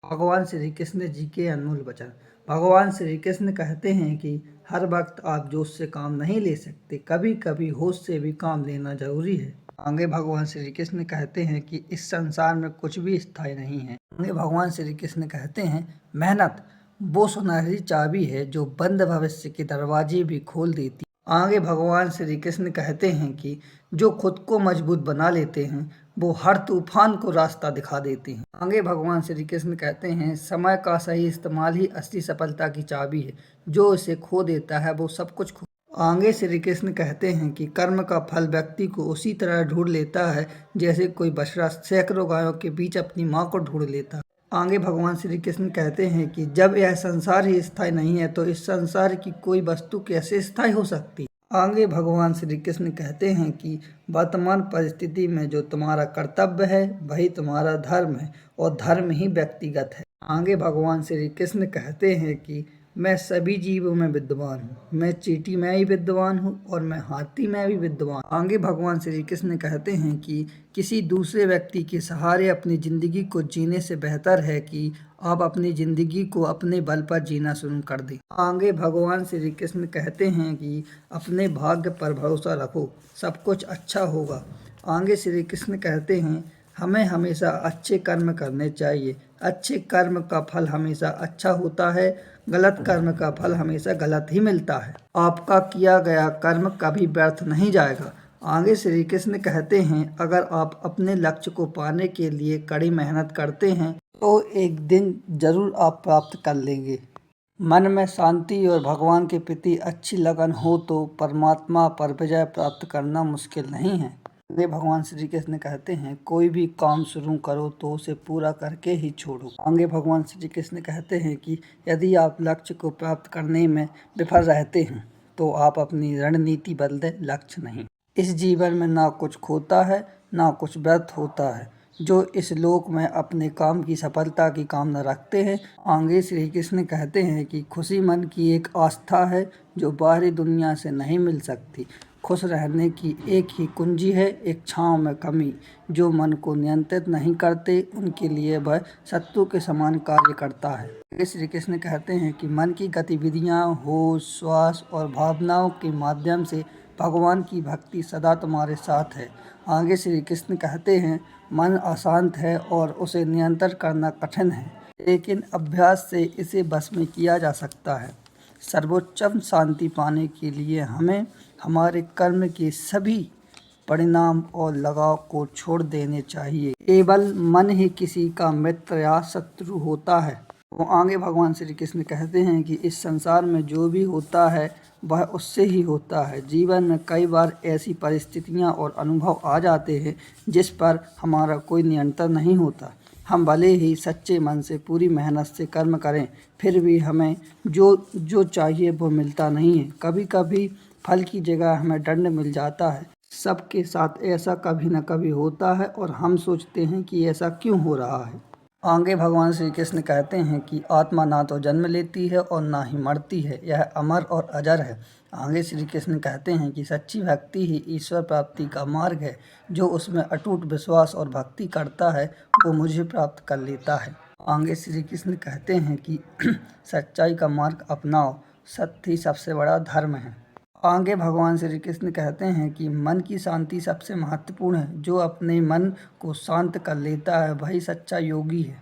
भगवान श्री कृष्ण जी के अनमोल वचन। भगवान श्री कृष्ण कहते हैं कि हर वक्त आप जोश से काम नहीं ले सकते, कभी कभी होश से भी काम लेना जरूरी है। आगे भगवान श्री कृष्ण कहते हैं कि इस संसार में कुछ भी स्थायी नहीं है। आगे भगवान श्री कृष्ण कहते हैं, मेहनत वो सुनहरी चाबी है जो बंद भविष्य के दरवाजे भी खोल देती। आगे भगवान श्री कृष्ण कहते हैं कि जो खुद को मजबूत बना लेते हैं वो हर तूफान को रास्ता दिखा देते हैं। आगे भगवान श्री कृष्ण कहते हैं, समय का सही इस्तेमाल ही असली सफलता की चाबी है, जो इसे खो देता है वो सब कुछ खो। आगे श्री कृष्ण कहते हैं कि कर्म का फल व्यक्ति को उसी तरह ढूंढ लेता है जैसे कोई बछड़ा सैकड़ों गायों के बीच अपनी माँ को ढूंढ लेता है। आगे भगवान श्री कृष्ण कहते हैं कि जब यह संसार ही स्थायी नहीं है तो इस संसार की कोई वस्तु कैसे स्थायी हो सकती। आगे भगवान श्री कृष्ण कहते हैं कि वर्तमान परिस्थिति में जो तुम्हारा कर्तव्य है वही तुम्हारा धर्म है और धर्म ही व्यक्तिगत है। आगे भगवान श्री कृष्ण कहते हैं कि मैं सभी जीवों में विद्वान हूँ, मैं चींटी में ही विद्वान हूँ और मैं हाथी में भी विद्वान। आगे भगवान श्री कृष्ण कहते हैं कि किसी दूसरे व्यक्ति के सहारे अपनी जिंदगी को जीने से बेहतर है कि आप अपनी जिंदगी को अपने बल पर जीना शुरू कर दें। आगे भगवान श्री कृष्ण कहते हैं कि अपने भाग्य पर भरोसा रखो, सब कुछ अच्छा होगा। आगे श्री कृष्ण कहते हैं, हमें हमेशा अच्छे कर्म करने चाहिए, अच्छे कर्म का फल हमेशा अच्छा होता है, गलत कर्म का फल हमेशा गलत ही मिलता है। आपका किया गया कर्म कभी व्यर्थ नहीं जाएगा। आगे श्री कृष्ण कहते हैं, अगर आप अपने लक्ष्य को पाने के लिए कड़ी मेहनत करते हैं तो एक दिन जरूर आप प्राप्त कर लेंगे। मन में शांति और भगवान के प्रति अच्छी लगन हो तो परमात्मा पर विजय प्राप्त करना मुश्किल नहीं है। आगे भगवान श्री कृष्ण कहते हैं, कोई भी काम शुरू करो तो उसे पूरा करके ही छोड़ो। आगे भगवान श्री कृष्ण कहते हैं कि यदि आप लक्ष्य को प्राप्त करने में विफल रहते हैं तो आप अपनी रणनीति बदलें, लक्ष्य नहीं। इस जीवन में ना कुछ खोता है ना कुछ व्यर्थ होता है। जो इस लोक में अपने काम की सफलता की कामना रखते हैं। आगे श्री कृष्ण कहते हैं कि खुशी मन की एक आस्था है जो बाहरी दुनिया से नहीं मिल सकती। खुश रहने की एक ही कुंजी है, एक छांव में कमी। जो मन को नियंत्रित नहीं करते उनके लिए वह शत्रु के समान कार्य करता है। श्री कृष्ण कहते हैं कि मन की गतिविधियाँ, होश, श्वास और भावनाओं के माध्यम से भगवान की भक्ति सदा तुम्हारे साथ है। आगे श्री कृष्ण कहते हैं, मन अशांत है और उसे नियंत्रण करना कठिन है, लेकिन अभ्यास से इसे बस में किया जा सकता है। सर्वोच्चम शांति पाने के लिए हमें हमारे कर्म के सभी परिणाम और लगाव को छोड़ देने चाहिए। केवल मन ही किसी का मित्र या शत्रु होता है। वो आगे भगवान श्री कृष्ण कहते हैं कि इस संसार में जो भी होता है वह उससे ही होता है। जीवन में कई बार ऐसी परिस्थितियां और अनुभव आ जाते हैं जिस पर हमारा कोई नियंत्रण नहीं होता। हम भले ही सच्चे मन से पूरी मेहनत से कर्म करें, फिर भी हमें जो चाहिए वो मिलता नहीं है। कभी कभी फल की जगह हमें दंड मिल जाता है। सबके साथ ऐसा कभी न कभी होता है और हम सोचते हैं कि ऐसा क्यों हो रहा है। आगे भगवान श्री कृष्ण कहते हैं कि आत्मा ना तो जन्म लेती है और ना ही मरती है, यह अमर और अजर है। आगे श्री कृष्ण कहते हैं कि सच्ची भक्ति ही ईश्वर प्राप्ति का मार्ग है। जो उसमें अटूट विश्वास और भक्ति करता है वो मुझे प्राप्त कर लेता है। आगे श्री कृष्ण कहते हैं कि सच्चाई का मार्ग अपनाओ, सत्य ही सबसे बड़ा धर्म है। आगे भगवान श्री कृष्ण कहते हैं कि मन की शांति सबसे महत्वपूर्ण है। जो अपने मन को शांत कर लेता है वही सच्चा योगी है।